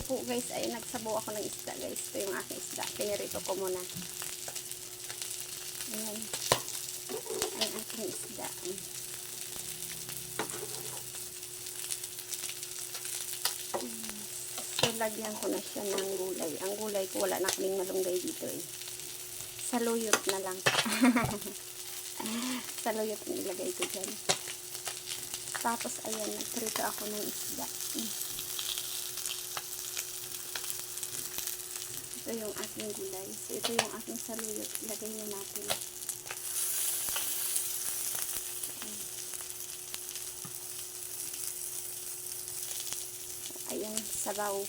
po guys ay nagsabaw ako ng isda guys. Ito yung aking isda. Pinirito ko muna. Ayan. Ang aking isda. So, lagyan ko na siya ng gulay. Ang gulay ko, wala na kaming malunggay dito eh. Saluyot na lang. Saluyot ang ilagay ko dyan. Tapos, ayan, nagprito ako ng isda. Ito yung aking gulay. So, ito yung aking saluyot. Ilagay na natin. Ayan, sabaw.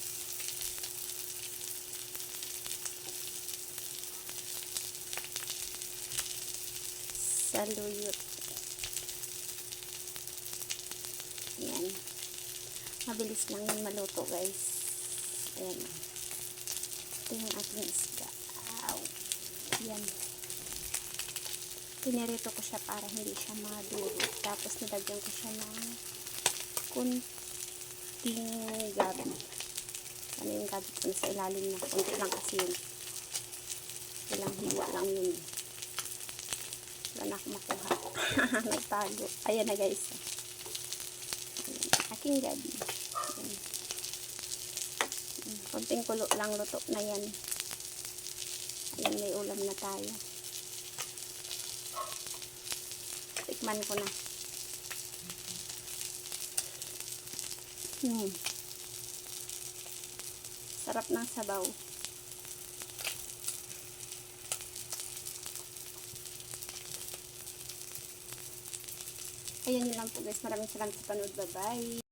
Saluyot. Ayan. Mabilis lang yung maluto, guys. Ayan. Ito yung ating isda. Ow. Ayan. Pinirito ko siya para hindi siya maduro. Tapos nilagyan ko siya ng kunting gabi. Ano yung gabi ko sa ilalim na. Kunti lang kasi yun. Ilang hiwa lang yun. Wala na akong makuha. Nagtago. Ayan na guys. Ayan. Aking gabi. Ayan. Kunting kulo lang, luto na yan. Ayan, may ulam na tayo. Tikman ko na. Sarap ng sabaw. Ayan yun lang po guys. Maraming salamat sa panood. Bye bye.